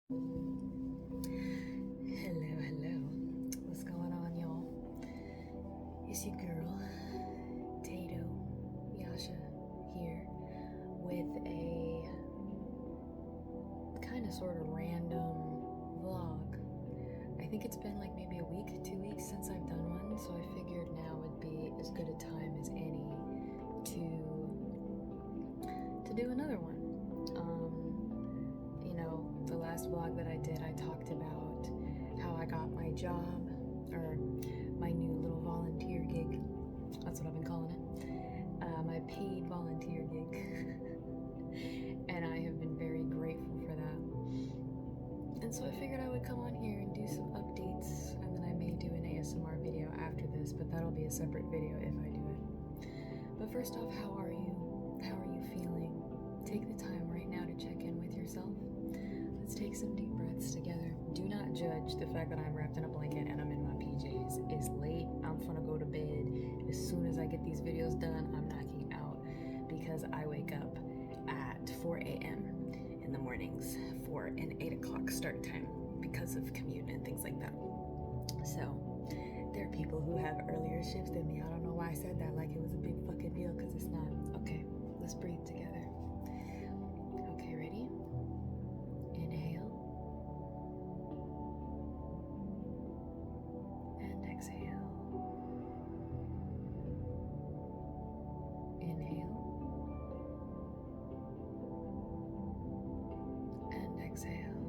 Hello, hello. What's going on, y'all? It's your girl, Tato Yasha, here with a kind of sort of random vlog. I think it's been like maybe a week, 2 weeks since I've done one, so I figured now would be as good a time as any to do another one. The last vlog that I did, I talked about how I got my job, or my new little volunteer gig. That's what I've been calling it. My paid volunteer gig. And I have been very grateful for that. And so I figured I would come on here and do some updates, and then I may do an ASMR video after this, but that'll be a separate video if I do it. But first off, how are you? How are you feeling? Take the time right now to check in with yourself. Let's take some deep breaths together. Do not judge the fact that I'm wrapped in a blanket and I'm in my PJs. It's late. I'm gonna go to bed. As soon as I get these videos done, I'm knocking out because I wake up at 4 a.m. in the mornings for an 8 o'clock start time because of commute and things like that. So there are people who have earlier shifts than me. I don't know why I said that like it was a big fucking deal, because it's not. Okay, let's breathe together. Okay, ready? Inhale and exhale. Inhale and exhale.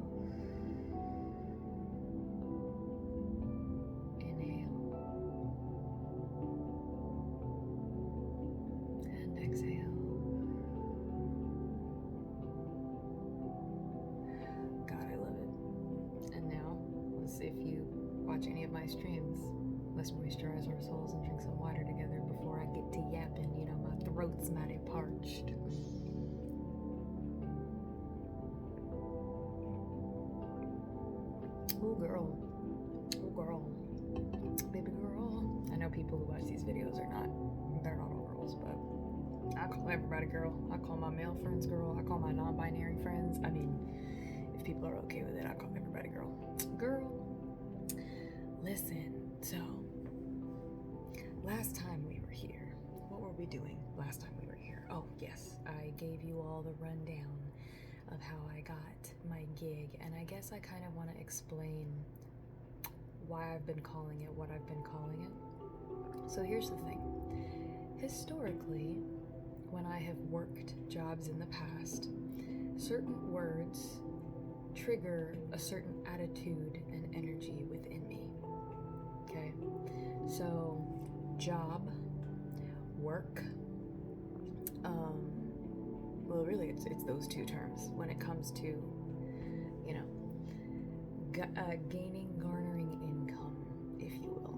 Inhale and exhale. God, I love it. And now, if you watch any of my streams, let's moisturize our souls and drink some water together before I get to yapping. You know, my throat's mighty parched. Oh girl. Oh girl. Baby girl. I know people who watch these videos they're not all girls, but I call everybody girl. I call my male friends girl. I call my non-binary friends. I mean, if people are okay with it, I call everybody girl. Girl, listen, so last time we were here, what were we doing last time we were here? Oh, yes, I gave you all the rundown of how I got my gig, and I guess I kind of want to explain why I've been calling it what I've been calling it. So here's the thing. Historically, when I have worked jobs in the past, certain words trigger a certain attitude and energy within me. Okay? So, job, work, well, really, it's those two terms when it comes to, you know, gaining, garnering income, if you will.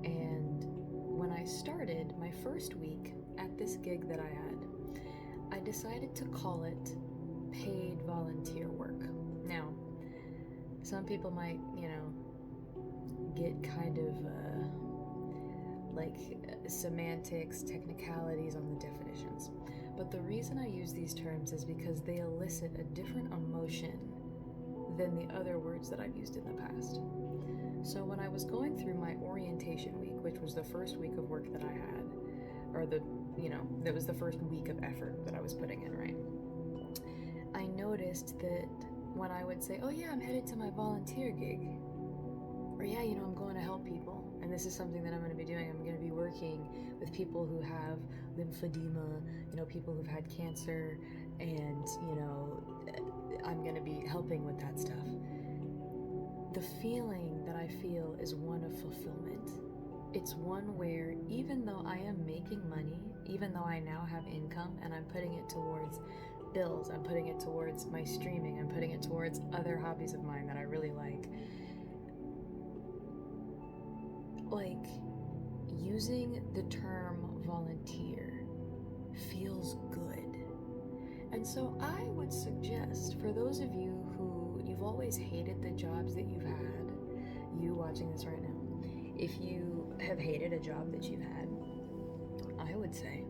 And when I started my first week at this gig that I had, I decided to call it paid volunteer work. Now, some people might, get kind of semantics, technicalities on the definitions. But the reason I use these terms is because they elicit a different emotion than the other words that I've used in the past. So when I was going through my orientation week, which was the first week of work that I had, or that was the first week of effort that I was putting in, right? I noticed that when I would say, oh yeah, I'm headed to my volunteer gig, or yeah, I'm going to help people, and this is something that I'm going to be doing. I'm going to be working with people who have lymphedema, people who've had cancer, and, I'm going to be helping with that stuff. The feeling that I feel is one of fulfillment. It's one where even though I am making money, even though I now have income and I'm putting it towards bills, I'm putting it towards my streaming, I'm putting it towards other hobbies of mine that I really like using the term volunteer feels good. And so I would suggest for those of you who you've always hated the jobs that you've had, you watching this right now, if you have hated a job that you've had, I would say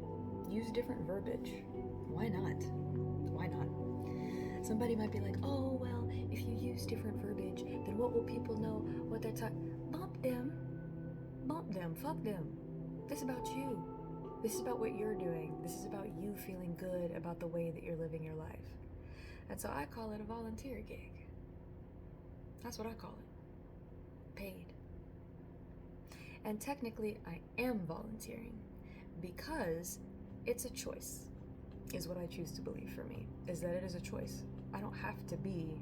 use different verbiage. Why not? Why not? Somebody might be like, oh, well, if you use different verbiage, then what will people know what they're talking? Bump them, fuck them. This is about you. This is about what you're doing. This is about you feeling good about the way that you're living your life. And so I call it a volunteer gig. That's what I call it. Paid. And technically, I am volunteering because it's a choice, is what I choose to believe for me, is that it is a choice. I don't have to be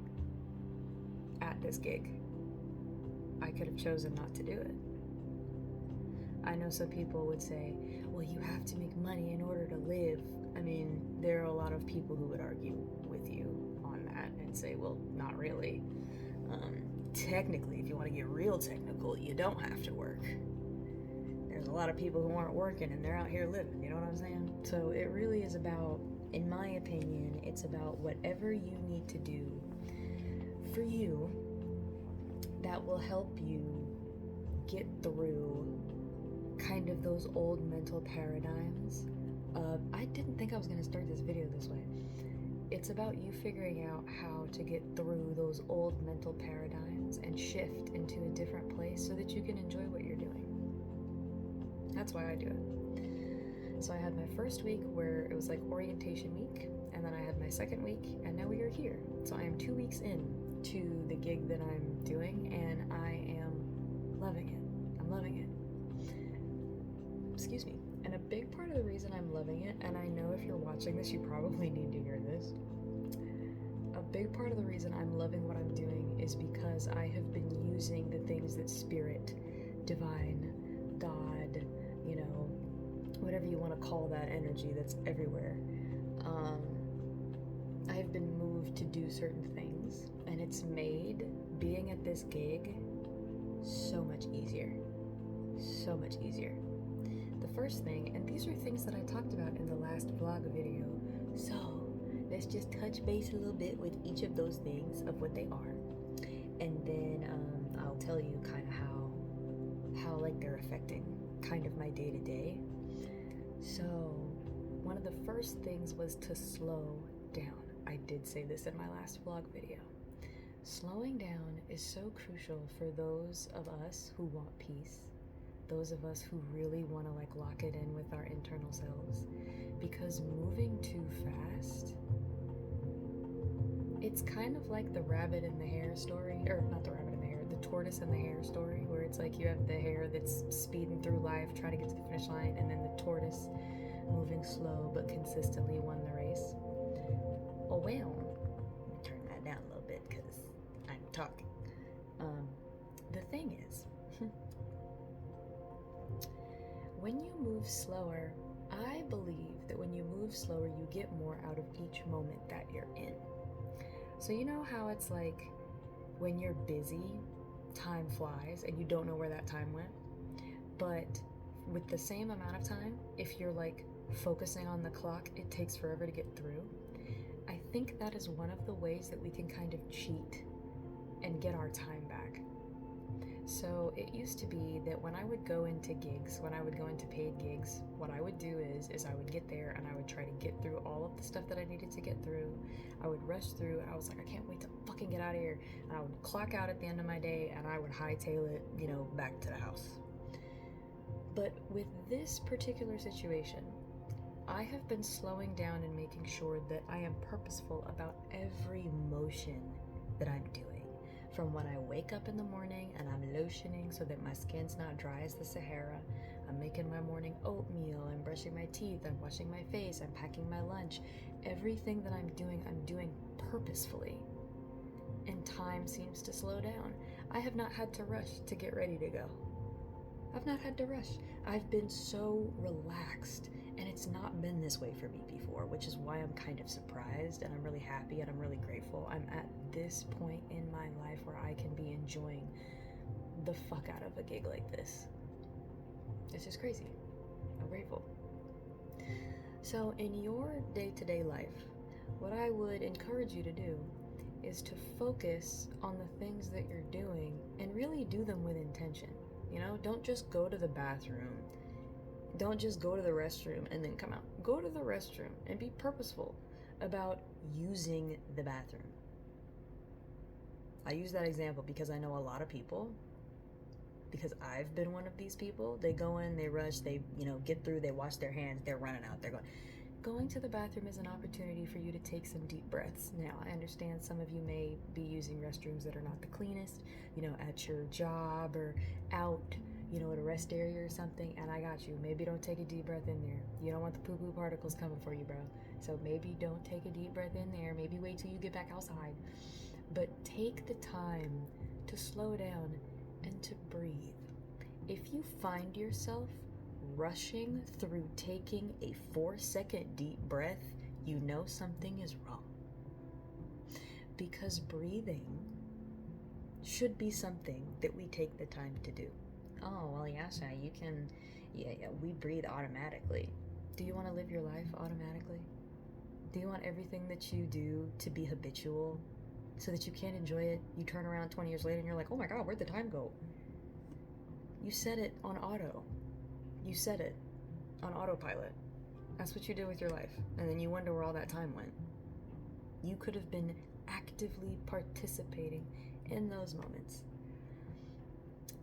at this gig. I could have chosen not to do it. I know some people would say, well, you have to make money in order to live. I mean, there are a lot of people who would argue with you on that and say, well, not really. Technically, if you want to get real technical, you don't have to work. There's a lot of people who aren't working and they're out here living, you know what I'm saying? So it really is about, in my opinion, it's about whatever you need to do for you that will help you get through kind of those old mental paradigms. I didn't think I was going to start this video this way. It's about you figuring out how to get through those old mental paradigms and shift into a different place so that you can enjoy what you're doing. That's why I do it. So I had my first week where it was like orientation week, and then I had my second week, and now we are here. So I am 2 weeks in to the gig that I'm doing, and I am loving it. I'm loving it. Excuse me. And a big part of the reason I'm loving it, and I know if you're watching this, you probably need to hear this. A big part of the reason I'm loving what I'm doing is because I have been using the things that Spirit, Divine, God, you know, whatever you want to call that energy that's everywhere. I've been moved to do certain things, and it's made being at this gig so much easier. So much easier. The first thing, and these are things that I talked about in the last vlog video, so let's just touch base a little bit with each of those things of what they are, and then I'll tell you kind of how like they're affecting kind of my day-to-day. So one of the first things was to slow down. I did say this in my last vlog video. Slowing down is so crucial for those of us who want peace, those of us who really want to like lock it in with our internal selves, because moving too fast, it's kind of like the rabbit and the hare story, or not the rabbit and the hare, the tortoise and the hare story, where it's like you have the hare that's speeding through life trying to get to the finish line, and then the tortoise moving slow but consistently won the race. Oh well, let me turn that down a little bit because I'm talking. The thing is, when you move slower, I believe that when you move slower, you get more out of each moment that you're in. So you know how it's like when you're busy, time flies and you don't know where that time went? But with the same amount of time, if you're like focusing on the clock, it takes forever to get through. I think that is one of the ways that we can kind of cheat and get our time back. So it used to be that when I would go into gigs, when I would go into paid gigs, what I would do is I would get there and I would try to get through all of the stuff that I needed to get through. I would rush through. I was like, I can't wait to fucking get out of here. And I would clock out at the end of my day and I would hightail it, you know, back to the house. But with this particular situation, I have been slowing down and making sure that I am purposeful about every motion that I'm doing. From when I wake up in the morning and I'm lotioning so that my skin's not dry as the Sahara, I'm making my morning oatmeal, I'm brushing my teeth, I'm washing my face, I'm packing my lunch. Everything that I'm doing purposefully. And time seems to slow down. I have not had to rush to get ready to go. I've not had to rush. I've been so relaxed, and it's not been this way for me before, which is why I'm kind of surprised, and I'm really happy, and I'm really grateful. I'm at this point in my life where I can be enjoying the fuck out of a gig like this. It's just crazy. I'm grateful. So in your day-to-day life, what I would encourage you to do is to focus on the things that you're doing and really do them with intention. You know, don't just go to the bathroom. Don't just go to the restroom and then come out. Go to the restroom and be purposeful about using the bathroom. I use that example because I know a lot of people, because I've been one of these people. They go in, they rush, they, get through, they wash their hands, they're running out, they're going to the bathroom is an opportunity for you to take some deep breaths. Now, I understand some of you may be using restrooms that are not the cleanest, at your job or out, at a rest area or something, and I got you. Maybe don't take a deep breath in there. You don't want the poo-poo particles coming for you, bro. So maybe don't take a deep breath in there. Maybe wait till you get back outside. But take the time to slow down and to breathe. If you find yourself rushing through taking a 4-second deep breath, you know something is wrong. Because breathing should be something that we take the time to do. Oh, well, Yasha, you can, we breathe automatically. Do you want to live your life automatically? Do you want everything that you do to be habitual so that you can't enjoy it? You turn around 20 years later and you're like, oh my God, where'd the time go? You set it on auto. You set it on autopilot. That's what you do with your life. And then you wonder where all that time went. You could have been actively participating in those moments.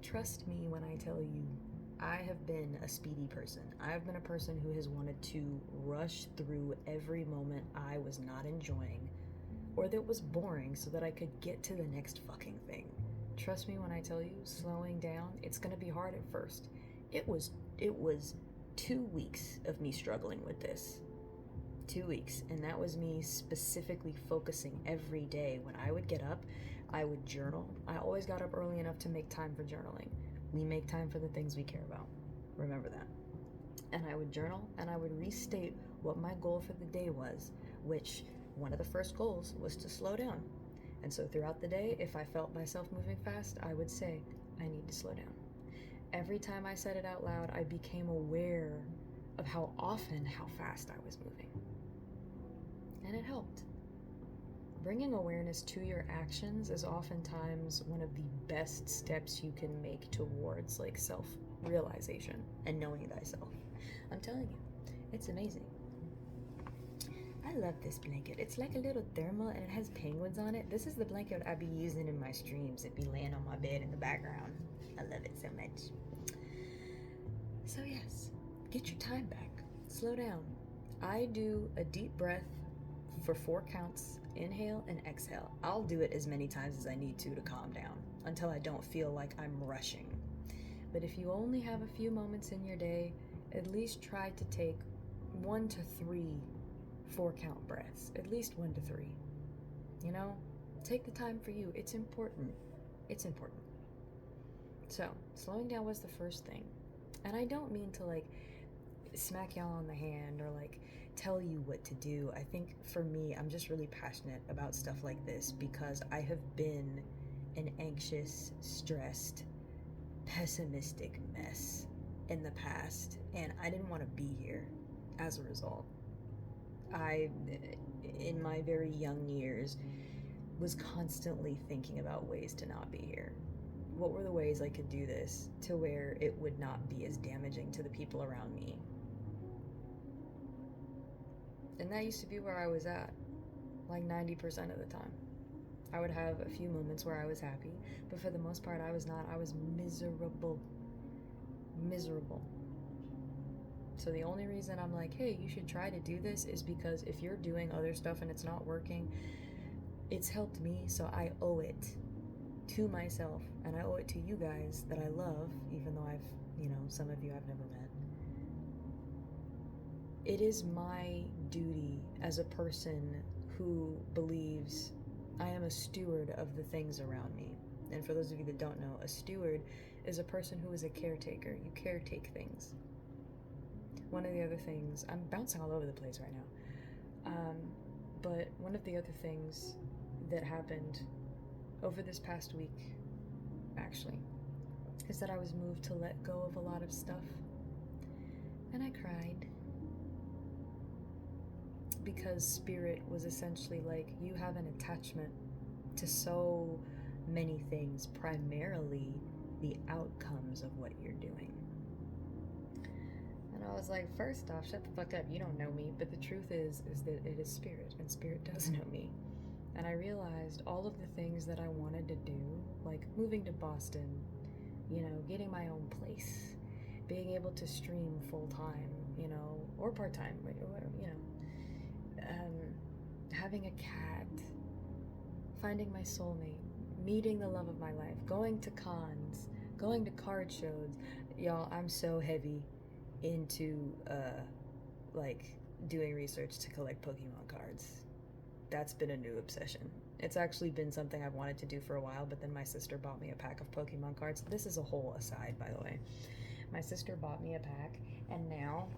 Trust me when I tell you, I have been a speedy person. I've been a person who has wanted to rush through every moment I was not enjoying or that was boring so that I could get to the next fucking thing. Trust me when I tell you, slowing down, it's gonna be hard at first. It was 2 weeks of me struggling with this. 2 weeks, and that was me specifically focusing every day. When I would get up, I would journal. I always got up early enough to make time for journaling. We make time for the things we care about. Remember that. And I would journal, and I would restate what my goal for the day was, which one of the first goals was to slow down. And so throughout the day, if I felt myself moving fast, I would say, I need to slow down. Every time I said it out loud, I became aware of how fast I was moving. And it helped. Bringing awareness to your actions is oftentimes one of the best steps you can make towards self-realization and knowing thyself. I'm telling you, it's amazing. I love this blanket. It's like a little thermal and it has penguins on it. This is the blanket I be using in my streams. It be laying on my bed in the background. I love it so much. So yes, get your time back. Slow down. I do a deep breath for 4 counts, inhale and exhale. I'll do it as many times as I need to calm down until I don't feel like I'm rushing. But if you only have a few moments in your day, at least try to take 1 to 3 4-count breaths. At least 1 to 3. Take the time for you. It's important. It's important. So, slowing down was the first thing. And I don't mean to smack y'all on the hand or tell you what to do. I think for me, I'm just really passionate about stuff like this because I have been an anxious, stressed, pessimistic mess in the past, and I didn't want to be here as a result. I, in my very young years, was constantly thinking about ways to not be here. What were the ways I could do this to where it would not be as damaging to the people around me? And that used to be where I was at, 90% of the time. I would have a few moments where I was happy, but for the most part I was not. I was miserable. So the only reason I'm like, hey, you should try to do this is because if you're doing other stuff and it's not working, it's helped me, so I owe it to myself, and I owe it to you guys that I love, even though some of you I've never met. It is my duty as a person who believes I am a steward of the things around me. And for those of you that don't know, a steward is a person who is a caretaker. You caretake things. One of the other things, I'm bouncing all over the place right now, but one of the other things that happened over this past week, actually, is that I was moved to let go of a lot of stuff. And I cried. Because spirit was essentially like, you have an attachment to so many things, primarily the outcomes of what you're doing. And I was like, first off, shut the fuck up, you don't know me. But the truth is that it is spirit, and spirit does know me. And I realized all of the things that I wanted to do, like moving to Boston, getting my own place, being able to stream full time, or part time, having a cat, finding my soulmate, meeting the love of my life, going to cons, going to card shows. Y'all, I'm so heavy into doing research to collect Pokemon cards. That's been a new obsession. It's actually been something I've wanted to do for a while, but then my sister bought me a pack of Pokemon cards. This is a whole aside, by the way. My sister bought me a pack, and now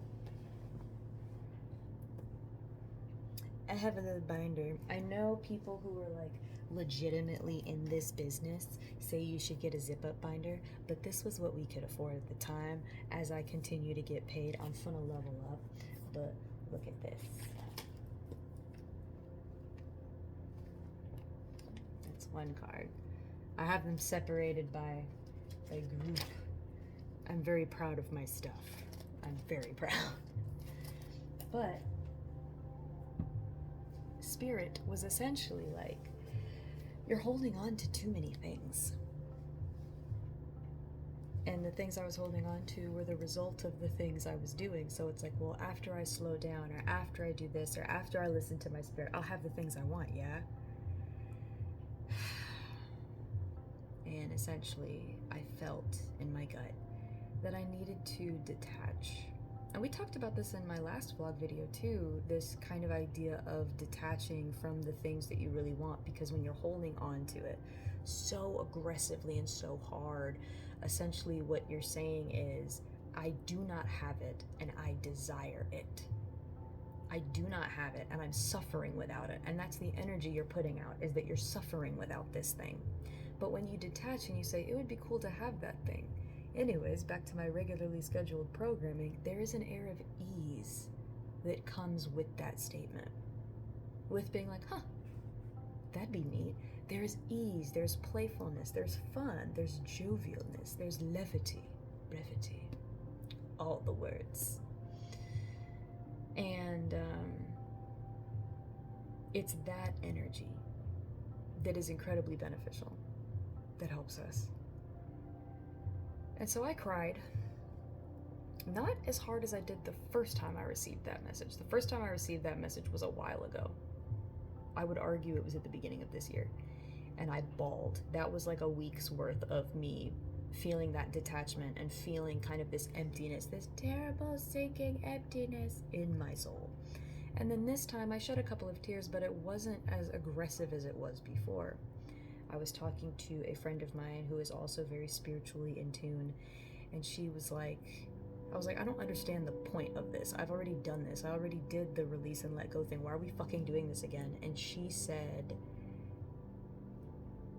I have a little binder. I know people who are like legitimately in this business say you should get a zip-up binder, but this was what we could afford at the time. As I continue to get paid, I'm gonna level up, but look at this. That's one card. I have them separated by a group. I'm very proud of my stuff. I'm very proud. But Spirit was essentially like, you're holding on to too many things. And the things I was holding on to were the result of the things I was doing. So it's like, well, after I slow down, or after I do this, or after I listen to my spirit, I'll have the things I want, yeah? And essentially, I felt in my gut that I needed to detach. And we talked about this in my last vlog video too, this kind of idea of detaching from the things that you really want, because when you're holding on to it so aggressively and so hard, essentially what you're saying is, I do not have it and I desire it. I do not have it and I'm suffering without it. And that's the energy you're putting out, is that you're suffering without this thing. But when you detach and you say, it would be cool to have that thing. Anyways, back to my regularly scheduled programming, there is an air of ease that comes with that statement. With being like, that'd be neat. There's ease, there's playfulness, there's fun, there's jovialness, there's levity, brevity, all the words. And it's that energy that is incredibly beneficial, that helps us. And so I cried, not as hard as I did the first time I received that message. The first time I received that message was a while ago. I would argue it was at the beginning of this year. And I bawled. That was like a week's worth of me feeling that detachment and feeling kind of this emptiness, this terrible sinking emptiness in my soul. And then this time I shed a couple of tears, but it wasn't as aggressive as it was before. I was talking to a friend of mine who is also very spiritually in tune, and she was like, I was like, I don't understand the point of this. I've already done this. I already did the release and let go thing. Why are we fucking doing this again? And she said,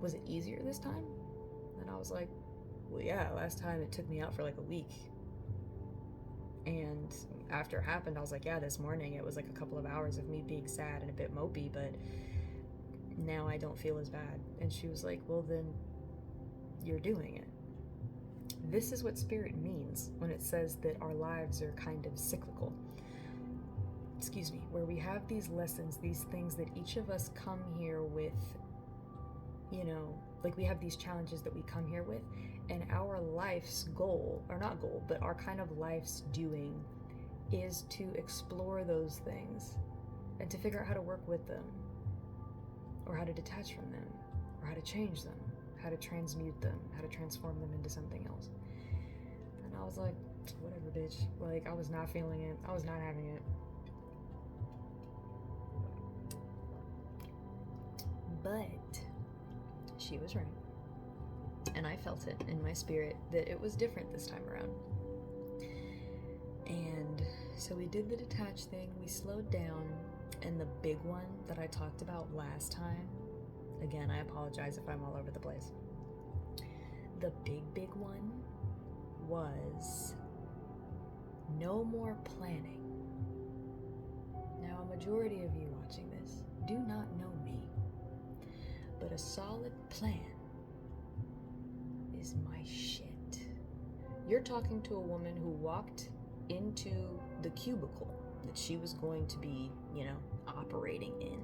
was it easier this time? And I was like, well, yeah, last time it took me out for like a week. And after it happened, I was like, yeah, this morning it was like a couple of hours of me being sad and a bit mopey, but now I don't feel as bad. And she was like, well, then you're doing it. This is what spirit means when it says that our lives are kind of cyclical. Excuse me, where we have these lessons, these things that each of us come here with, like we have these challenges that we come here with, and our life's goal, or not goal, but our kind of life's doing is to explore those things and to figure out how to work with them, or how to detach from them, or how to change them, how to transmute them, how to transform them into something else. And I was like, whatever, bitch. Like, I was not feeling it. I was not having it. But she was right. And I felt it in my spirit that it was different this time around. And so we did the detach thing, we slowed down, and the big one that I talked about last time, again, I apologize if I'm all over the place. The big one was no more planning. Now, a majority of you watching this do not know me, but a solid plan is my shit. You're talking to a woman who walked into the cubicle that she was going to be, operating in,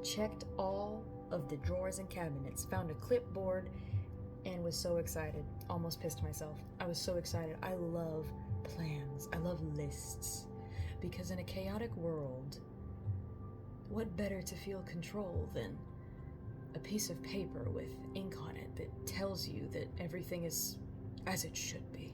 checked all of the drawers and cabinets, found a clipboard, and was so excited. Almost pissed myself. I was so excited. I love plans. I love lists. Because in a chaotic world, what better to feel control than a piece of paper with ink on it that tells you that everything is as it should be?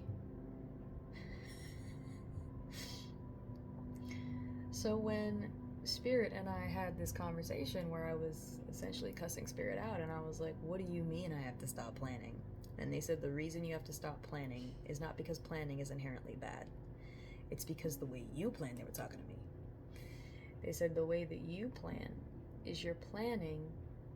So when Spirit and I had this conversation where I was essentially cussing Spirit out, and I was like, what do you mean I have to stop planning? And they said the reason you have to stop planning is not because planning is inherently bad. It's because the way you plan, they were talking to me. They said the way that you plan is you're planning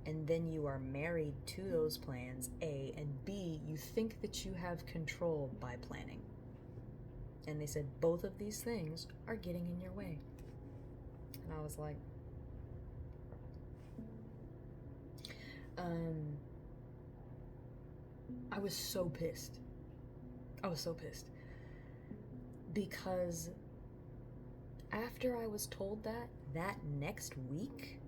and then you are married to those plans, A, and B, you think that you have control by planning. And they said both of these things are getting in your way. And I was like, I was so pissed. Because after I was told that next week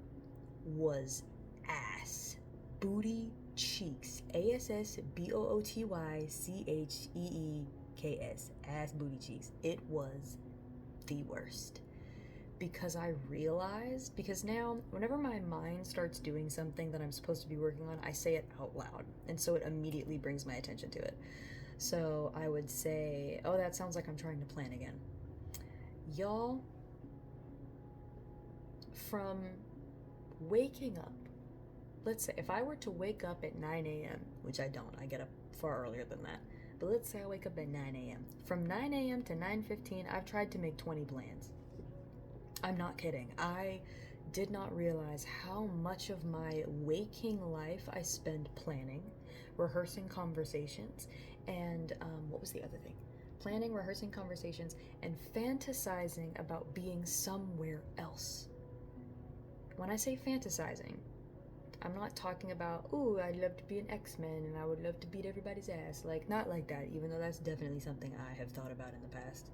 was ass, booty cheeks, ASSBOOTYCHEEKS, ass booty cheeks. It was the worst. Because I realized, because now whenever my mind starts doing something that I'm supposed to be working on, I say it out loud, and so it immediately brings my attention to it. So I would say, oh, that sounds like I'm trying to plan again. Y'all, from waking up, let's say if I were to wake up at 9 a.m., which I don't, I get up far earlier than that, but let's say I wake up at 9 a.m. From 9 a.m. to 9:15, I've tried to make 20 plans. I'm not kidding. I did not realize how much of my waking life I spend planning, rehearsing conversations, and what was the other thing? Planning, rehearsing conversations, and fantasizing about being somewhere else. When I say fantasizing, I'm not talking about, ooh, I'd love to be an X-Men and I would love to beat everybody's ass. Like, not like that, even though that's definitely something I have thought about in the past.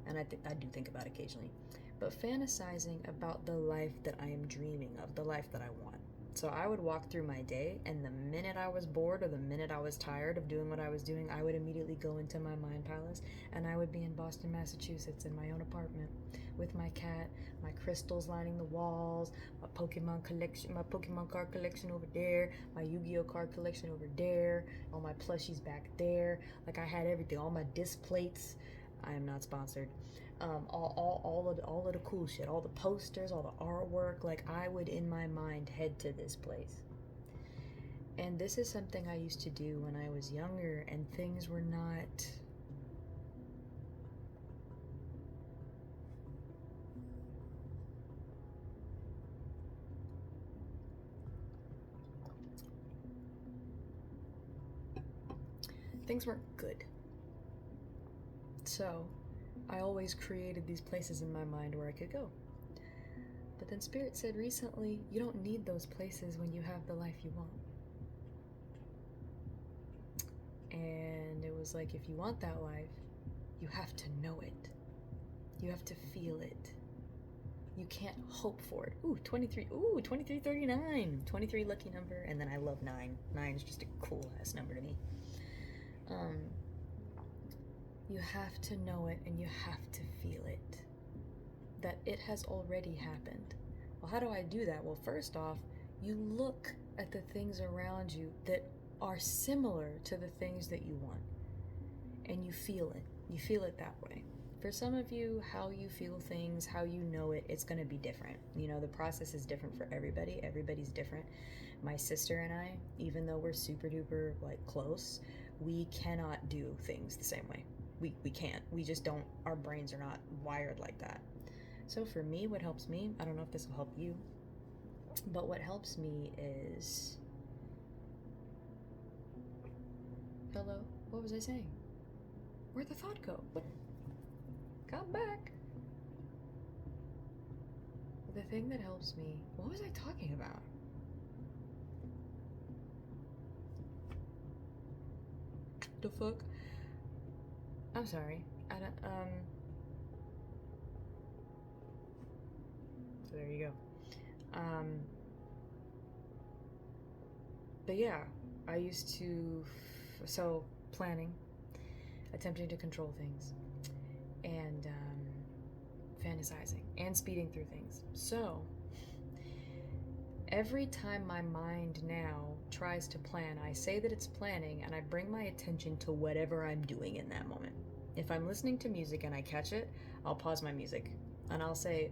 And I do think about occasionally. But fantasizing about the life that I am dreaming of, the life that I want. So I would walk through my day, and the minute I was bored or the minute I was tired of doing what I was doing, I would immediately go into my mind palace, and I would be in Boston, Massachusetts in my own apartment with my cat, my crystals lining the walls, my Pokemon collection, my Pokemon card collection over there, my Yu-Gi-Oh card collection over there, all my plushies back there. Like, I had everything, all my disc plates. I am not sponsored. All of the cool shit, all the posters, all the artwork. Like, I would in my mind head to this place. And this is something I used to do when I was younger, and things were not things weren't good. So I always created these places in my mind where I could go. But then Spirit said recently, you don't need those places when you have the life you want. And it was like, if you want that life, you have to know it. You have to feel it. You can't hope for it. Ooh, 23. Ooh, 2339. 23 lucky number. And then I love 9. 9 is just a cool ass number to me. You have to know it and you have to feel it. That it has already happened. Well, how do I do that? Well, first off, you look at the things around you that are similar to the things that you want. And you feel it. You feel it that way. For some of you, how you feel things, how you know it, it's going to be different. You know, the process is different for everybody. Everybody's different. My sister and I, even though we're super duper like close, we cannot do things the same way. We can't. We just don't. Our brains are not wired like that. So for me, what helps me, I don't know if this will help you, but what helps me is... Hello? What was I saying? Where'd the thought go? What? Come back. The thing that helps me... What was I talking about? The fuck? I'm sorry. I don't, So there you go. But yeah, I used to, so planning, attempting to control things, and fantasizing, and speeding through things. So, every time my mind now tries to plan, I say that it's planning and I bring my attention to whatever I'm doing in that moment. If I'm listening to music and I catch it, I'll pause my music and I'll say,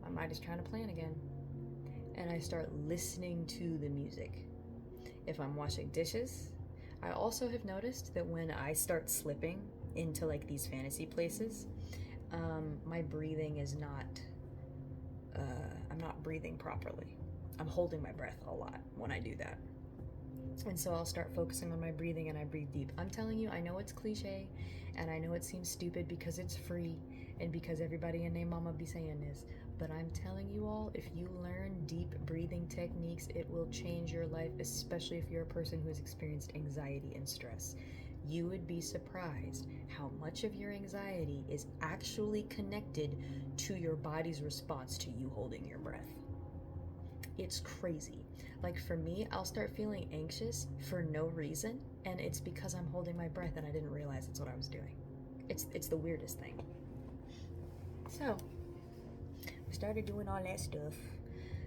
my mind is trying to plan again. And I start listening to the music. If I'm washing dishes, I also have noticed that when I start slipping into like these fantasy places, my breathing is not, I'm not breathing properly. I'm holding my breath a lot when I do that. And so I'll start focusing on my breathing and I breathe deep. I'm telling you, I know it's cliche and I know it seems stupid because it's free and because everybody and their mama be saying this, but I'm telling you all, if you learn deep breathing techniques, it will change your life, especially if you're a person who has experienced anxiety and stress. You would be surprised how much of your anxiety is actually connected to your body's response to you holding your breath. It's crazy. Like for me, I'll start feeling anxious for no reason, and it's because I'm holding my breath and I didn't realize it's what I was doing. It's the weirdest thing. So, we started doing all that stuff.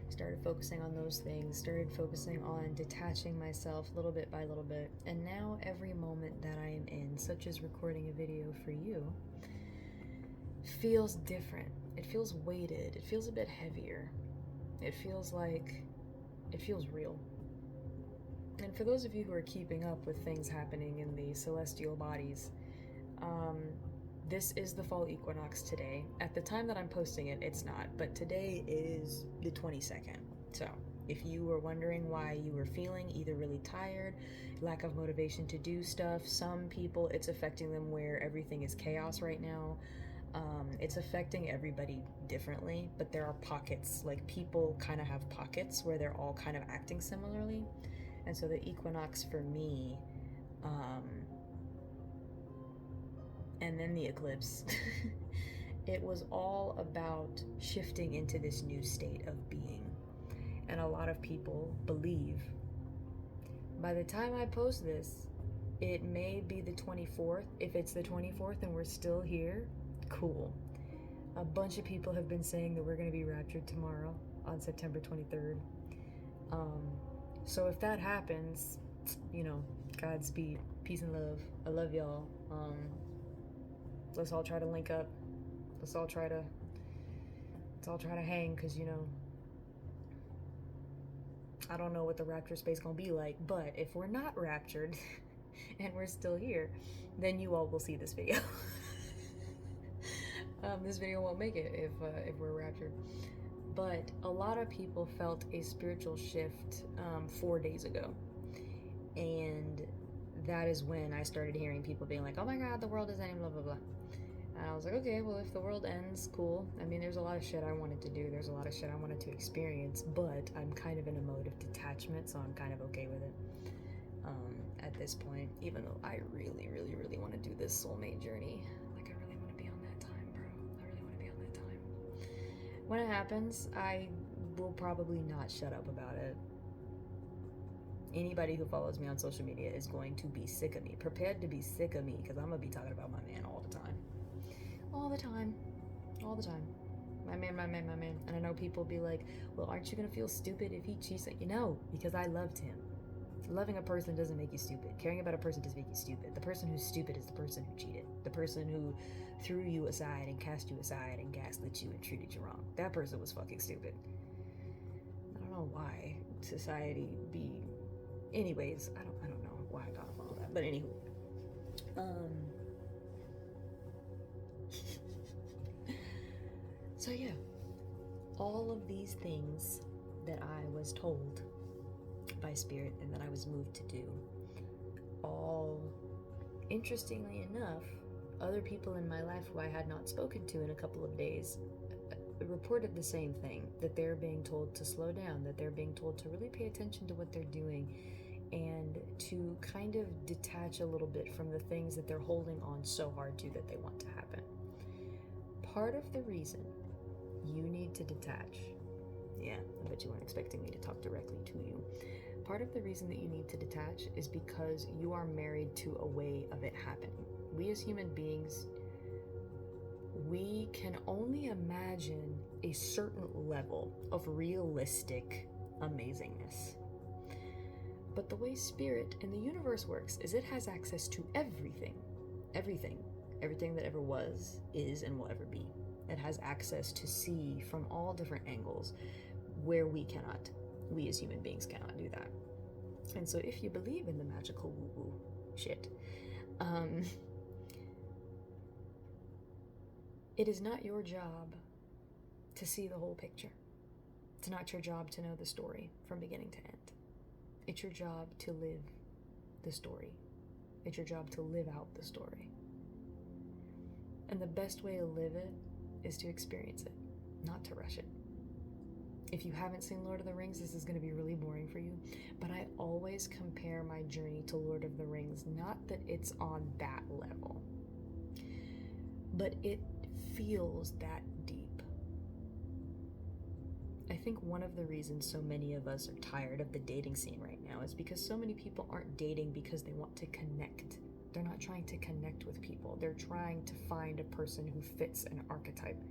Started focusing on those things, started focusing on detaching myself little bit by little bit, and now every moment that I am in, such as recording a video for you, feels different. It feels weighted. It feels a bit heavier. It feels real. And for those of you who are keeping up with things happening in the celestial bodies, this is the fall equinox today. At the time that I'm posting it, it's not, but today is the 22nd. So if you were wondering why you were feeling either really tired, lack of motivation to do stuff, some people, it's affecting them where everything is chaos right now. It's affecting everybody differently, but there are pockets, like people kind of have pockets where they're all kind of acting similarly. And so the equinox for me, and then the eclipse, it was all about shifting into this new state of being. And a lot of people believe by the time I post this, it may be the 24th. If it's the 24th and we're still here, cool. A bunch of people have been saying that we're going to be raptured tomorrow on September 23rd. So if that happens, Godspeed, peace and love. I love y'all. Let's all try to link up. Let's all try to hang, because I don't know what the rapture space gonna be like, but if we're not raptured and we're still here, then you all will see this video. This video won't make it if we're raptured. But a lot of people felt a spiritual shift 4 days ago, and that is when I started hearing people being like, "Oh my God, the world is ending," blah blah blah. And I was like, okay, well, if the world ends, cool. I mean, there's a lot of shit I wanted to do. There's a lot of shit I wanted to experience, but I'm kind of in a mode of detachment, so I'm kind of okay with it at this point, even though I really, really, really want to do this soulmate journey. Like, I really want to be on that time, bro. I really want to be on that time. When it happens, I will probably not shut up about it. Anybody who follows me on social media is going to be sick of me. Prepared to be sick of me, because I'm going to be talking about my man all the time. All the time. My man. And I know people be like, well, aren't you going to feel stupid if he cheats on you? No, because I loved him. Loving a person doesn't make you stupid. Caring about a person doesn't make you stupid. The person who's stupid is the person who cheated. The person who threw you aside and cast you aside and gaslit you and treated you wrong. That person was fucking stupid. I don't know why society be... Anyways, I don't know why I got off on all that. But anywho. So yeah, all of these things that I was told by Spirit and that I was moved to do, all, interestingly enough, other people in my life who I had not spoken to in a couple of days reported the same thing, that they're being told to slow down, that they're being told to really pay attention to what they're doing and to kind of detach a little bit from the things that they're holding on so hard to that they want to happen. Part of the reason you need to detach, yeah, I bet you weren't expecting me to talk directly to you. part of the reason that you need to detach is because you are married to a way of it happening. We as human beings, we can only imagine a certain level of realistic amazingness. But the way spirit and the universe works is it has access to everything. Everything that ever was, is, and will ever be. It has access to see from all different angles where we cannot. We as human beings cannot do that. And so if you believe in the magical woo-woo shit, it is not your job to see the whole picture. It's not your job to know the story from beginning to end. It's your job to live the story. It's your job to live out the story. And the best way to live it is to experience it, not to rush it. If you haven't seen Lord of the Rings, this is going to be really boring for you, but I always compare my journey to Lord of the Rings, not that it's on that level, but it feels that deep. I think one of the reasons so many of us are tired of the dating scene right now is because so many people aren't dating because they want to connect. They're not trying to connect with people. They're trying to find a person who fits an archetype.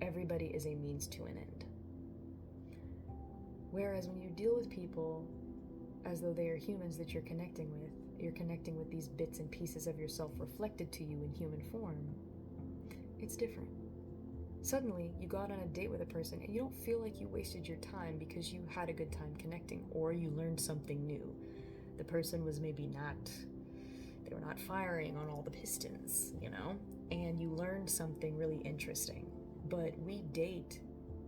Everybody is a means to an end. Whereas when you deal with people as though they are humans that you're connecting with these bits and pieces of yourself reflected to you in human form, it's different. Suddenly, you go out on a date with a person and you don't feel like you wasted your time because you had a good time connecting, or you learned something new. The person was maybe they were not firing on all the pistons, and you learned something really interesting. But we date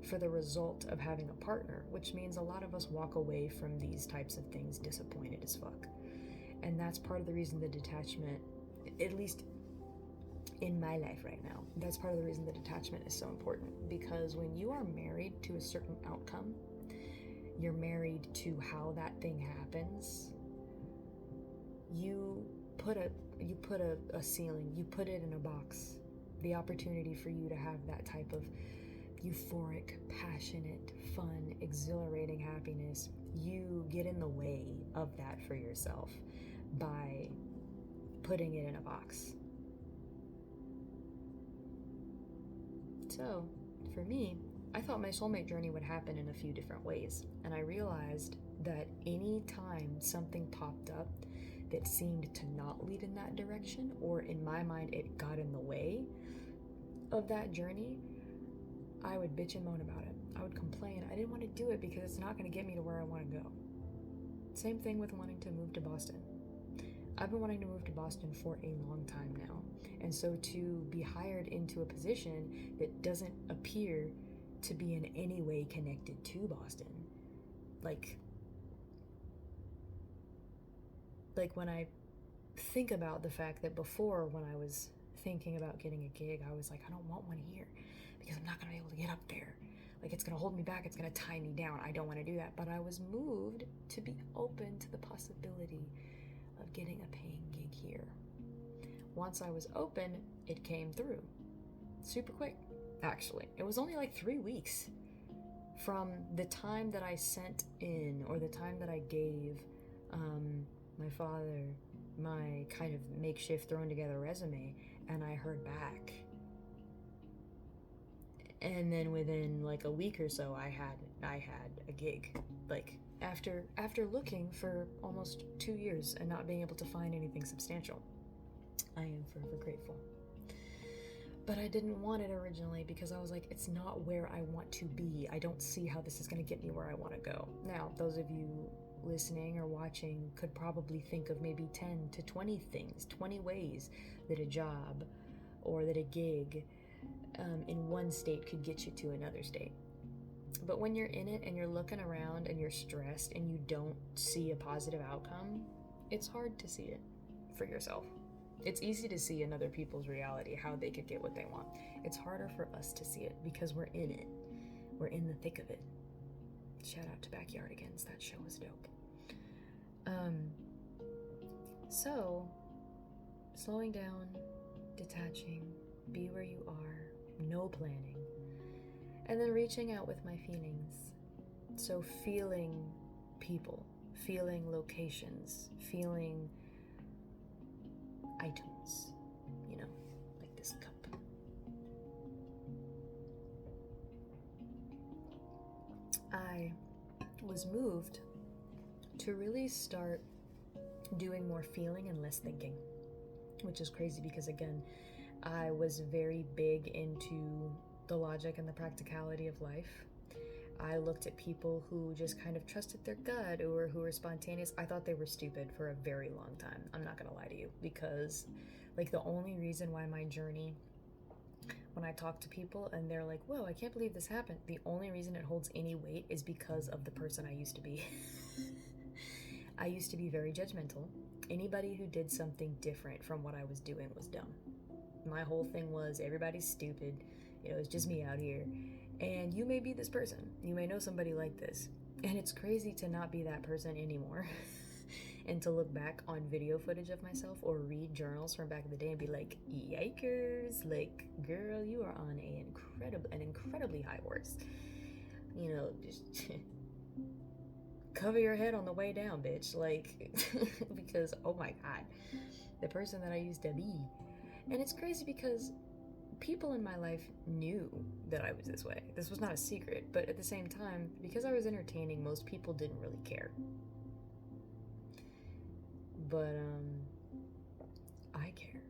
for the result of having a partner, which means a lot of us walk away from these types of things disappointed as fuck. And that's part of the reason the detachment, at least in my life right now, that's part of the reason the detachment is so important. Because when you are married to a certain outcome, you're married to how that thing happens, you put a ceiling, you put it in a box. The opportunity for you to have that type of euphoric, passionate, fun, exhilarating happiness, you get in the way of that for yourself by putting it in a box. So, for me, I thought my soulmate journey would happen in a few different ways, and I realized that any time something popped up that seemed to not lead in that direction, or in my mind it got in the way of that journey, I would bitch and moan about it. I would complain. I didn't want to do it because it's not going to get me to where I want to go. Same thing with wanting to move to Boston. I've been wanting to move to Boston for a long time now. And so to be hired into a position that doesn't appear to be in any way connected to Boston, like when I think about the fact that before, when I was thinking about getting a gig, I was like, I don't want one here because I'm not going to be able to get up there. Like, it's going to hold me back. It's going to tie me down. I don't want to do that. But I was moved to be open to the possibility of getting a paying gig here. Once I was open, it came through. Super quick, actually. It was only like 3 weeks from the time that I sent in, or the time that I gave my father my kind of makeshift thrown together resume, and I heard back. And then within like a week or so, I had a gig. Like after looking for almost 2 years and not being able to find anything substantial. I am forever grateful. But I didn't want it originally because I was like, it's not where I want to be. I don't see how this is going to get me where I want to go. Now, those of you listening or watching could probably think of maybe 10 to 20 things, 20 ways that a job or that a gig in one state could get you to another state. But when you're in it and you're looking around and you're stressed and you don't see a positive outcome, it's hard to see it for yourself. It's easy to see in other people's reality how they could get what they want. It's harder for us to see it because we're in it. We're in the thick of it. Shout out to Backyardigans. That show was dope. So, slowing down, detaching, be where you are, no planning, and then reaching out with my feelings. So feeling people, feeling locations, feeling items, you know, like this cup. I was moved to really start doing more feeling and less thinking, which is crazy because, again, I was very big into the logic and the practicality of life. I looked at people who just kind of trusted their gut or who were spontaneous. I thought they were stupid for a very long time. I'm not gonna lie to you, because like the only reason why my journey, when I talk to people and they're like, whoa, I can't believe this happened, the only reason it holds any weight is because of the person I used to be. I used to be very judgmental. Anybody who did something different from what I was doing was dumb. My whole thing was everybody's stupid. You know, it's just me out here. And you may be this person. You may know somebody like this. And it's crazy to not be that person anymore. And to look back on video footage of myself or read journals from back in the day and be like, yikers, like, girl, you are on an incredibly high horse. You know, just cover your head on the way down, bitch. Like, because, oh my God, the person that I used to be. And it's crazy because people in my life knew that I was this way. This was not a secret, but at the same time, because I was entertaining, most people didn't really care. But I care.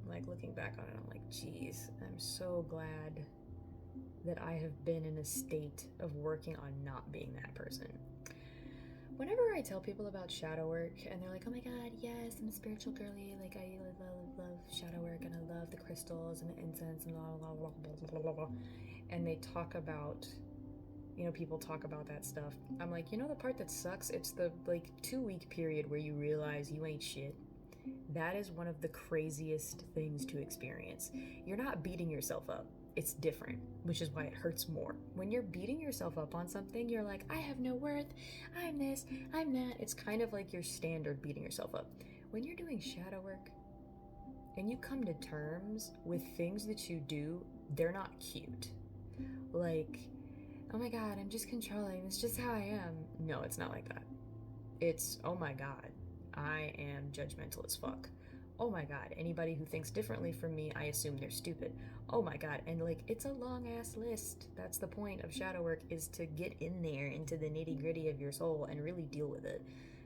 Like, looking back on it, I'm like, geez, I'm so glad that I have been in a state of working on not being that person. Whenever I tell people about shadow work and they're like, oh my God, yes, I'm a spiritual girly, like I love shadow work and I love the crystals and the incense and blah, blah, blah, blah, blah, blah, blah. And they talk about, you know, people talk about that stuff. I'm like, you know the part that sucks? It's the like 2-week period where you realize you ain't shit. That is one of the craziest things to experience. You're not beating yourself up. It's different, which is why it hurts more. When you're beating yourself up on something, you're like, I have no worth, I'm this, I'm that. It's kind of like your standard beating yourself up. When you're doing shadow work and you come to terms with things that you do, they're not cute. Like, oh my God, I'm just controlling, it's just how I am. No, it's not like that. It's, oh my God, I am judgmental as fuck. Oh my God, anybody who thinks differently from me, I assume they're stupid. Oh my God, and like, it's a long ass list. That's the point of shadow work, is to get in there into the nitty gritty of your soul and really deal with it.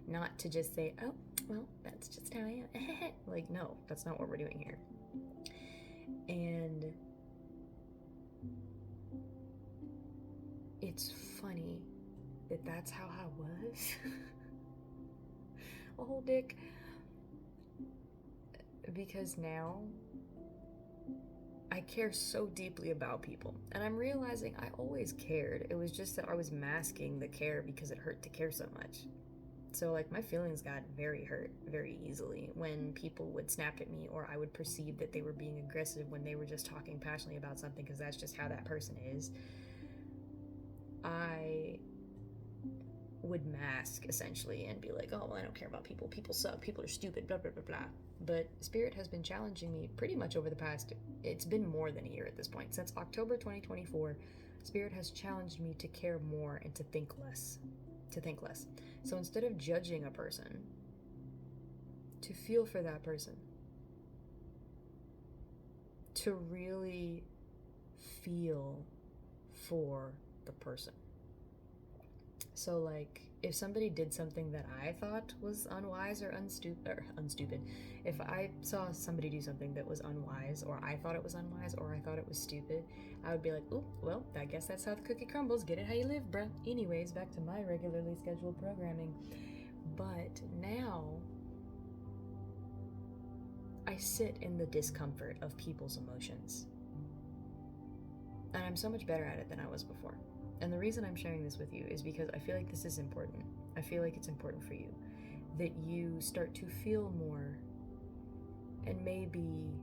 Not to just say, oh, well, that's just how I am. Like, no, that's not what we're doing here. And it's funny that that's how I was. A whole dick. Because now I care so deeply about people, and I'm realizing I always cared. It was just that I was masking the care because it hurt to care so much. So like, my feelings got very hurt very easily when people would snap at me, or I would perceive that they were being aggressive when they were just talking passionately about something, because that's just how that person is. I would mask essentially and be like, oh, well, I don't care about people. People suck. People are stupid, blah, blah, blah, blah. But Spirit has been challenging me pretty much over the past, it's been more than a year at this point. Since October 2024, Spirit has challenged me to care more and to think less. So instead of judging a person, to feel for that person. To really feel for the person. So like, if somebody did something that I thought was unwise or unstupid, if I saw somebody do something that was unwise, or I thought it was unwise, or I thought it was stupid, I would be like, oh, well, I guess that's how the cookie crumbles. Get it how you live, bruh. Anyways, back to my regularly scheduled programming. But now, I sit in the discomfort of people's emotions. And I'm so much better at it than I was before. And the reason I'm sharing this with you is because I feel like this is important. I feel like it's important for you that you start to feel more and maybe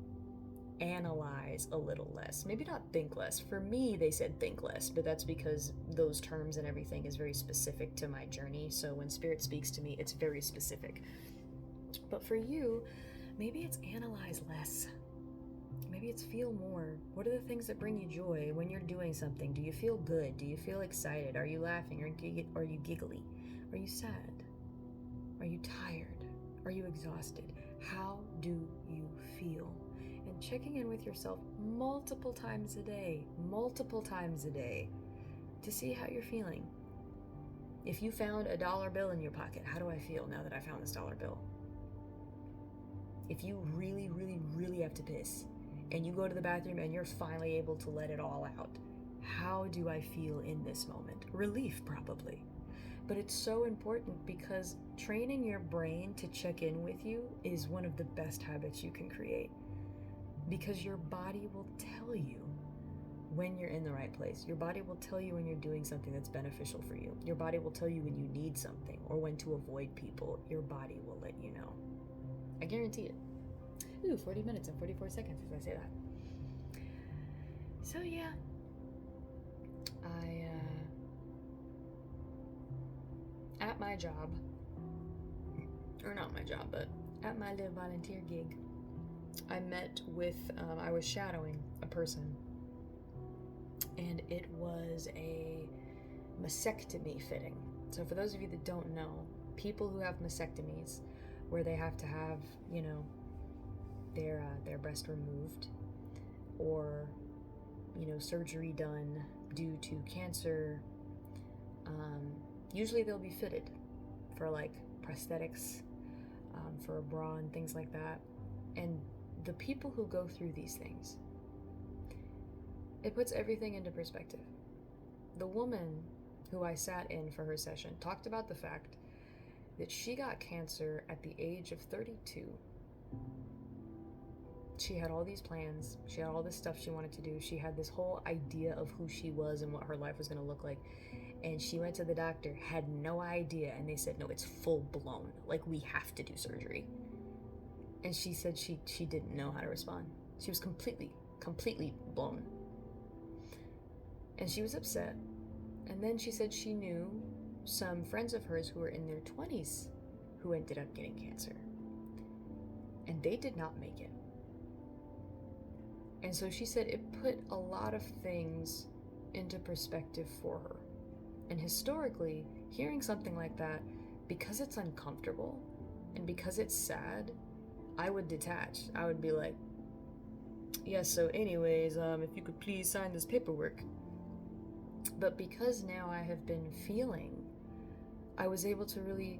analyze a little less. Maybe not think less. For me, they said think less, but that's because those terms and everything is very specific to my journey. So when Spirit speaks to me, it's very specific. But for you, maybe it's analyze less. Maybe it's feel more. What are the things that bring you joy when you're doing something? Do you feel good? Do you feel excited? Are you laughing? Are you giggly? Are you sad? Are you tired? Are you exhausted? How do you feel? And checking in with yourself multiple times a day to see how you're feeling. If you found a dollar bill in your pocket, how do I feel now that I found this dollar bill? If you really, really, really have to piss and you go to the bathroom and you're finally able to let it all out, how do I feel in this moment? Relief, probably. But it's so important because training your brain to check in with you is one of the best habits you can create. Because your body will tell you when you're in the right place. Your body will tell you when you're doing something that's beneficial for you. Your body will tell you when you need something or when to avoid people. Your body will let you know. I guarantee it. Ooh, 40 minutes and 44 seconds as I say that. So yeah, at my job, or not my job, but at my little volunteer gig, I met with, I was shadowing a person, and it was a mastectomy fitting. So for those of you that don't know, people who have mastectomies, where they have to have, their breast removed, or, surgery done due to cancer, usually they'll be fitted for like prosthetics, for a bra and things like that. And the people who go through these things, it puts everything into perspective. The woman who I sat in for her session talked about the fact that she got cancer at the age of 32. She had all these plans. She had all this stuff she wanted to do. She had this whole idea of who she was and what her life was going to look like. And she went to the doctor, had no idea, and they said, no, it's full blown. Like, we have to do surgery. And she said she didn't know how to respond. She was completely blown. And she was upset. And then she said she knew some friends of hers who were in their 20s who ended up getting cancer. And they did not make it. And so she said it put a lot of things into perspective for her. And historically, hearing something like that, because it's uncomfortable and because it's sad, I would detach. I would be like, yes, so anyways, if you could please sign this paperwork. But because now I have been feeling, I was able to really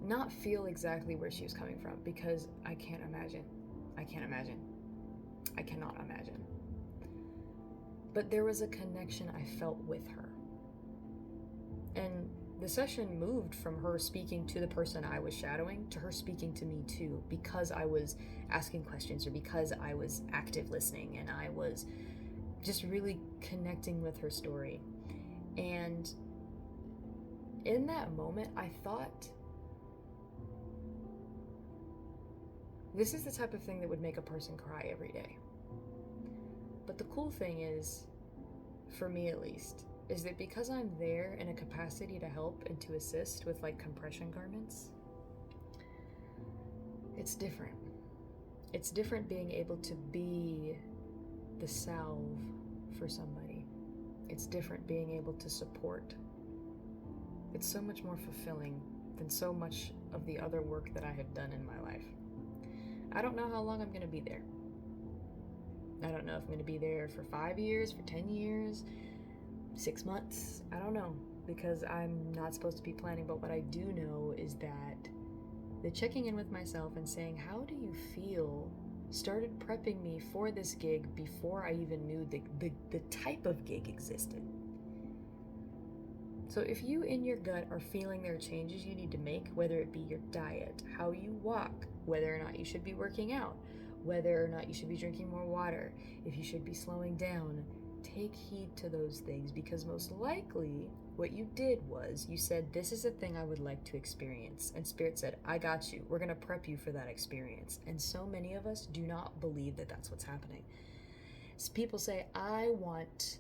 not feel exactly where she was coming from, because I cannot imagine. But there was a connection I felt with her. And the session moved from her speaking to the person I was shadowing to her speaking to me too, because I was asking questions or because I was active listening and I was just really connecting with her story. And in that moment, I thought, this is the type of thing that would make a person cry every day. But the cool thing is, for me at least, is that because I'm there in a capacity to help and to assist with like compression garments, it's different. It's different being able to be the salve for somebody. It's different being able to support. It's so much more fulfilling than so much of the other work that I have done in my life. I don't know how long I'm going to be there. I don't know if I'm going to be there for 5 years, for 10 years, 6 months. I don't know, because I'm not supposed to be planning. But what I do know is that the checking in with myself and saying, how do you feel, started prepping me for this gig before I even knew the type of gig existed. So if you in your gut are feeling there are changes you need to make, whether it be your diet, how you walk, whether or not you should be working out, whether or not you should be drinking more water, if you should be slowing down, take heed to those things, because most likely what you did was you said, this is a thing I would like to experience. And Spirit said, I got you. We're going to prep you for that experience. And so many of us do not believe that that's what's happening. So people say, I want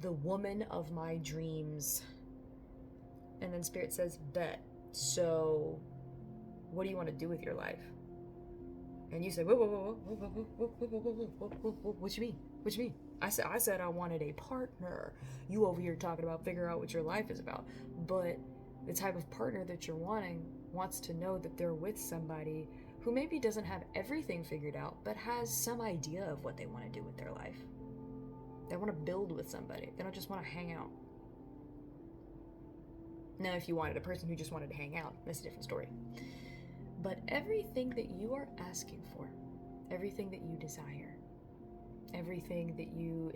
the woman of my dreams. And then Spirit says, bet. So what do you want to do with your life? And you say, whoa, what you mean? What you mean? I said I wanted a partner. You over here talking about figure out what your life is about. But The type of partner that you're wanting wants to know that they're with somebody who maybe doesn't have everything figured out, but has some idea of what they want to do with their life. They want to build with somebody. They don't just want to hang out. Now, if you wanted a person who just wanted to hang out, that's a different story. But everything that you are asking for, everything that you desire, everything that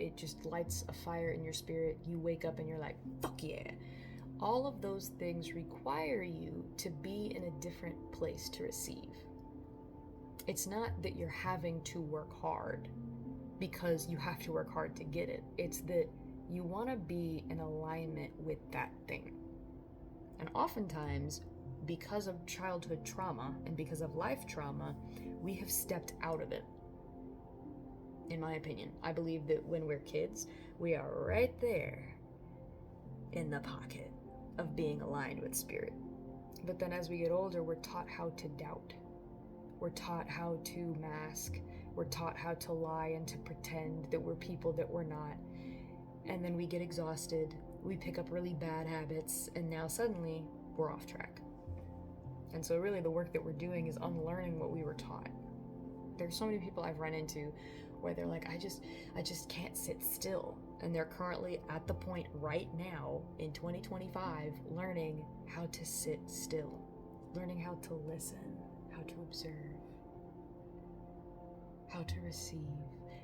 it just lights a fire in your spirit, you wake up and you're like, fuck yeah. All of those things require you to be in a different place to receive. It's not that you're having to work hard because you have to work hard to get it. It's that you want to be in alignment with that thing. And oftentimes, because of childhood trauma and because of life trauma, we have stepped out of it. In my opinion, I believe that when we're kids, we are right there in the pocket of being aligned with spirit. But then as we get older, we're taught how to doubt. We're taught how to mask. We're taught how to lie and to pretend that we're people that we're not. And then we get exhausted. We pick up really bad habits, and now suddenly we're off track. And so really the work that we're doing is unlearning what we were taught. There's so many people I've run into where they're like, I just can't sit still. And they're currently at the point right now in 2025 learning how to sit still, learning how to listen, how to observe, how to receive.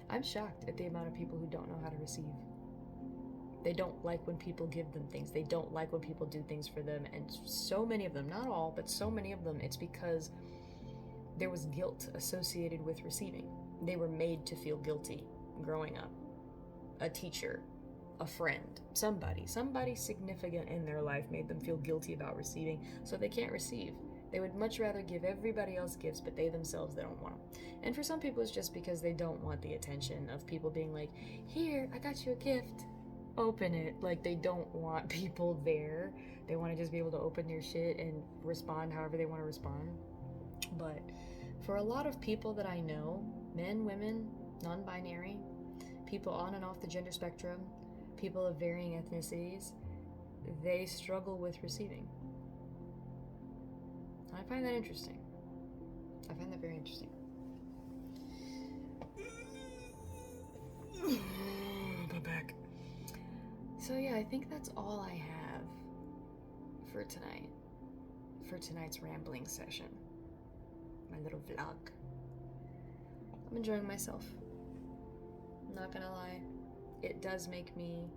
I'm shocked at the amount of people who don't know how to receive. They don't like when people give them things. They don't like when people do things for them. And so many of them, not all, but so many of them, it's because there was guilt associated with receiving. They were made to feel guilty growing up. A teacher, a friend, somebody significant in their life made them feel guilty about receiving, so they can't receive. They would much rather give everybody else gifts, but they themselves, they don't want them. And for some people, it's just because they don't want the attention of people being like, here, I got you a gift. Open it. Like, they don't want people there. They want to just be able to open their shit and respond however they want to respond. But for a lot of people that I know, men, women, non-binary, people on and off the gender spectrum, people of varying ethnicities, they struggle with receiving. I find that interesting. I find that very interesting. My back. So yeah, I think that's all I have for tonight. For tonight's rambling session. My little vlog. I'm enjoying myself. I'm not gonna lie. It does make me...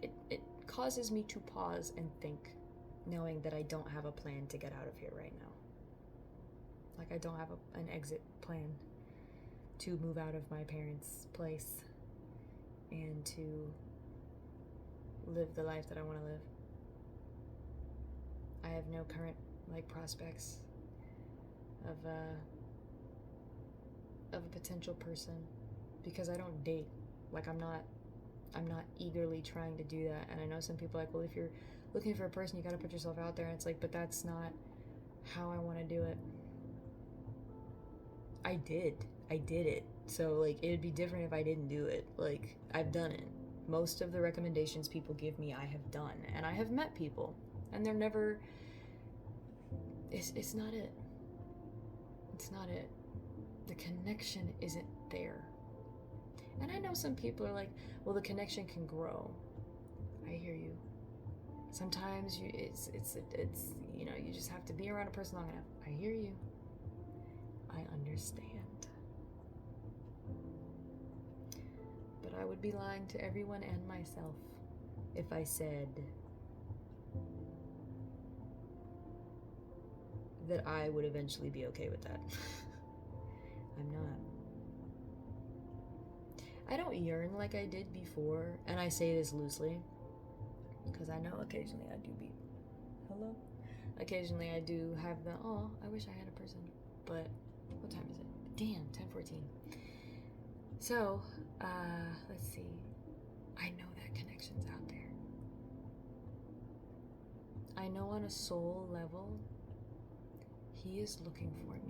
It causes me to pause and think, knowing that I don't have a plan to get out of here right now. Like, I don't have an exit plan to move out of my parents' place and to live the life that I want to live. I have no current, prospects of a potential person because I don't date. I'm not eagerly trying to do that. And I know some people are like, well, if you're looking for a person, you got to put yourself out there. And it's like, but that's not how I want to do it. I did it. So it'd be different if I didn't do it. I've done it. Most of the recommendations people give me, I have done. And I have met people, and they're never, it's not it. It's not it. The connection isn't there. And I know some people are like, well, the connection can grow. I hear you. Sometimes it's you just have to be around a person long enough. I hear you. I understand. But I would be lying to everyone and myself if I said that I would eventually be okay with that. I'm not. I don't yearn like I did before, and I say this loosely, because I know occasionally I do be, hello? Occasionally I do have the, I wish I had a person, but what time is it? Damn, 10:14. So, let's see. I know that connection's out there. I know on a soul level, he is looking for me.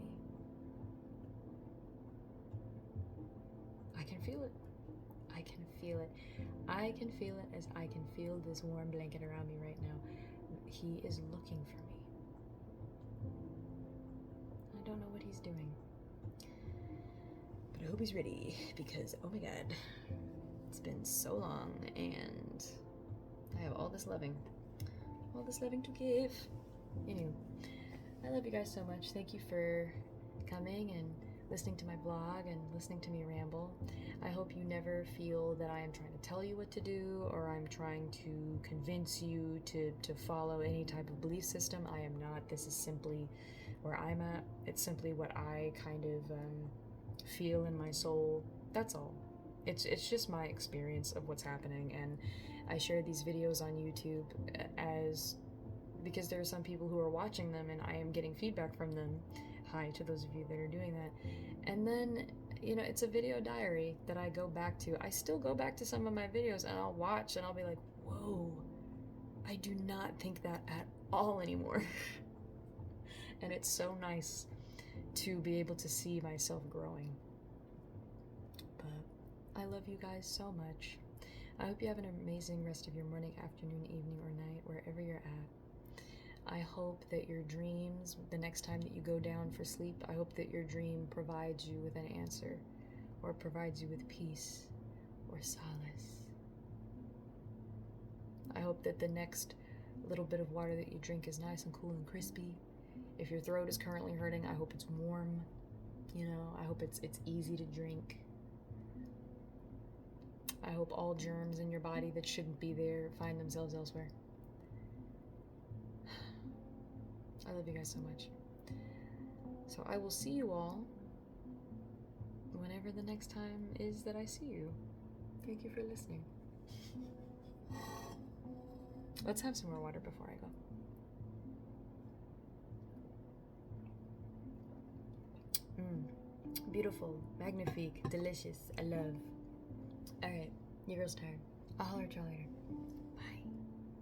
I can feel it. I can feel it. I can feel it as I can feel this warm blanket around me right now. he is looking for me. I don't know what he's doing. But I hope he's ready, because oh my god, it's been so long and I have all this loving to give. Anyway, I love you guys so much. Thank you for coming and listening to my vlog and listening to me ramble. I hope you never feel that I am trying to tell you what to do or I'm trying to convince you to follow any type of belief system. I am not. This is simply where I'm at. It's simply what I kind of feel in my soul. That's all. It's just my experience of what's happening, and I share these videos on YouTube because there are some people who are watching them and I am getting feedback from them. Hi to those of you that are doing that. And then, it's a video diary that I go back to. I still go back to some of my videos and I'll watch and I'll be like, whoa, I do not think that at all anymore. And it's so nice to be able to see myself growing. But I love you guys so much. I hope you have an amazing rest of your morning, afternoon, evening, or night, wherever you're at. I hope that your dreams, the next time that you go down for sleep, I hope that your dream provides you with an answer, or provides you with peace or solace. I hope that the next little bit of water that you drink is nice and cool and crispy. If your throat is currently hurting, I hope it's warm. I hope it's easy to drink. I hope all germs in your body that shouldn't be there find themselves elsewhere. I love you guys so much. So I will see you all whenever the next time is that I see you. Thank you for listening. Let's have some more water before I go. Beautiful, magnifique, delicious, I love. Alright, your girl's tired. I'll holler at y'all later.